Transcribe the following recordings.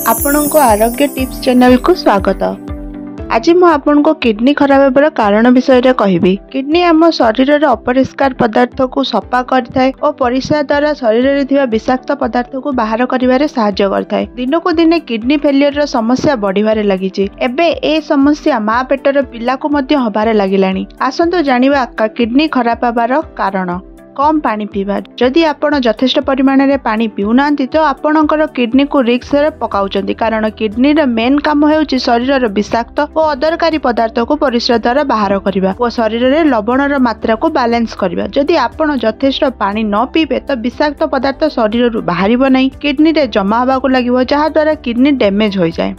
आपणको आरोग्य tips channel को स्वागत। आज मु आपनको किडनी खराब होबार कारण विषय कहबी। किडनी आम शरीर अपरिष्कार पदार्थ को सफा करथाय और परिस्रा द्वारा शरीर में थिबा विषाक्त पदार्थ को बाहर करिवारे सहाय्य करथाय। दिन को दिन किडनी फेलियर समस्या बढ़िबारे लागिछि। एबे ए समस्या माँ पेटर पिला को मध्य हबारे लागिलानी। आसंतु जानिबा किडनी खराब होबार कारण। कम पानी पीवा। जदि आपण यथेष्ट परिमाण में पानी पीऊना तो आपणकर किडनी को रिस्क रे पकाउछंती, कारण किडनी रो मेन काम हेउछि शरीर विषाक्त और अदरकारी पदार्थ को परिस्रा द्वारा बाहर करबा और शरीर में लवण रो मात्रा को बैलेंस करबा। जदि आपण यथेष्ट पानी न पीबे तो विषाक्त पदार्थ शरीर रु बाहरिबो नहीं, किडनी रे जमा होबाकू लागिबो, जहा द्वारा किडनी डैमेज हो जाए।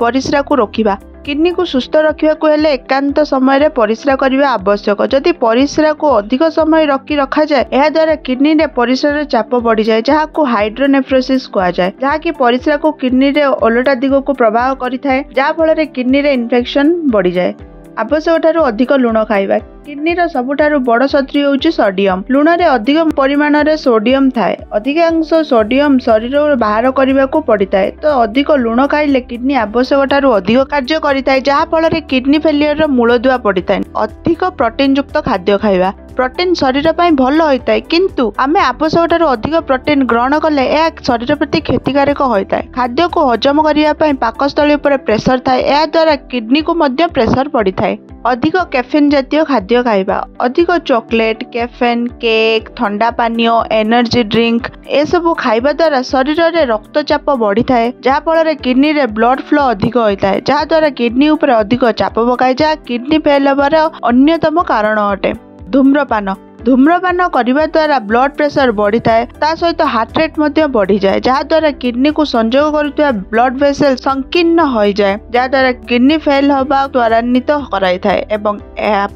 परिस्रा को रोकिबा। किडनी को सुस्थ रखा हेले एकांत समय परिस्रा करने आवश्यक। जदि परिस्रा को अधिक समय रखा जाए यह द्वारा किडनी रे परिस्रा चाप बढ़ी जाए, जहाँ को हाइड्रोनेफ्रोसिस कहा जाए, जहाँ की परिस्रा को किडनी रे ओलटा दिग को प्रभाव करिथाए, जहाँ फल किडनी रे इन्फेक्शन बढ़ी जाए। आवश्यक ठारू अधिक लुण खाइबा। किडनी रो सबुठारू बड़ शत्रु होउछि सोडियम। लुण रे अधिक परिमाण रे सोडियम थाए। अधिकांश सोडियम शरीर बाहर करने को पड़िथाए, तो अधिक लुण खाइले किडनी आवश्यक ठारू अधिक कार्य करिथाए, जहाँ फल रे किडनी फेलियर रो मूलदुआ पड़िथाए। अधिक प्रोटीन युक्त खाद्य खाइबा। प्रोटीन शरीर ପାଇଁ ଭଲ ହୋଇଥାଏ, କିନ୍ତୁ ଆମେ ଆବଶ୍ୟକଠାରୁ ଅଧିକ ପ୍ରୋଟିନ୍ ଗ୍ରହଣ କଲେ ଏହା ଶରୀର ପ୍ରତି କ୍ଷତିକାରକ ହୋଇଥାଏ। ଖାଦ୍ୟକୁ ହଜମ କରିବା ପାଇଁ ପାକସ୍ଥଳୀ ଉପରେ ପ୍ରେସର ଥାଏ, ଏହା ଦ୍ୱାରା କିଡନୀକୁ ମଧ୍ୟ ପ୍ରେସର ପଡ଼ିଥାଏ। ଅଧିକ कैफीन ଜାତୀୟ ଖାଦ୍ୟ ଖାଇବା। ଅଧିକ ଚକୋଲେଟ୍, कैफीन, केक, ठंडा पानीय, एनर्जी ड्रिंक एसबू खाइबा द्वारा शरीर में रक्तचाप बढ़ी थाए, जहाँ फल किडनी रे ब्लड फ्लो अधिक होता है, जहाँ द्वारा किडनी उपर अधिक चाप पकाए, जहाँ किडनी फेल होबार अन्यतम कारण अटे। धूम्रपान करने द्वारा ब्लड प्रेशर बढ़ी थाए, ता सहित हार्ट रेट मध्य बढ़ी जाए, जहाँ द्वारा किडनी को संजोग करुवा ब्लड वेसल संकीर्ण हो जाए, जहाँ द्वारा किडनी फेल होगा त्वरान्वित कराई थाए एवं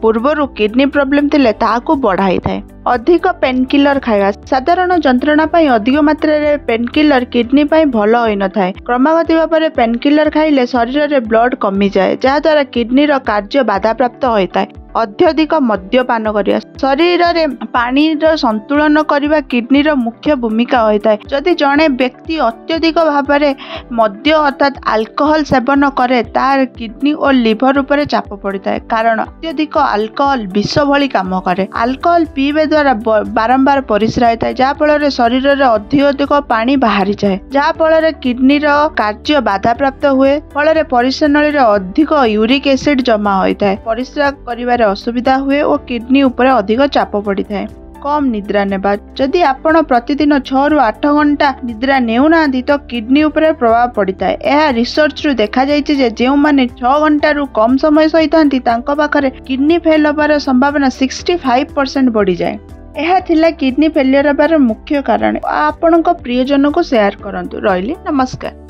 पूर्वर किडनी प्रॉब्लम थिले ताहाकू बढ़ाई थाए। अधिक पेनकिलर खाइबा। साधारण जंत्रणा पाई अधिक मात्रा रे पेनकिलर किडनी पाई भल होई न थाए। क्रमागत भाव में पेनकिलर खाइले शरीर रे ब्लड कमी जाए, जहाँ द्वारा किडनी रो कार्य बाधा प्राप्त होता है। अत्यधिक मद्यपान करिया। शरीर रे पानी रो संतुलन करबा किडनी रो मुख्य भूमिका होता है। जदि जड़े व्यक्ति अत्यधिक भाव में मद्य अर्थात अल्कोहल सेवन करे, तार किडनी और लिवर उपरे चाप पड़ता है, कारण अत्यधिक अल्कोहल विष भली काम करे। अल्कोहल पीबे द्वारा बारंबार परिस्रा होता है, जहाँ फल शरीर में अधिक पानी बाहरी जाए, जहाँ फल किडनी रो कार्य बाधा प्राप्त हुए, फल परिस्रा नली अधिक यूरिक एसिड जमा होता है, परिस्रा करिवारे असुविधा हुए और किडनी उपरे अधिक चाप पड़ी थाए। कम निद्रा नेबा। जदि आपण प्रतिदिन 6 ରୁ 8 घंटा निद्रा नेउना तो किडनी उपरे प्रभाव पड़ी थाए। यह रिसर्च रु देखा जायछि जे जेउ माने 6 घंटा रु कम समय सहितांती तांको पाखरे किडनी फेल होबार संभावना 65% बढ़ी जाए। यह थिला किडनी फेलियर होबार मुख्य कारण। आपणको प्रियजन को शेयर करंतु। रहिली, नमस्कार।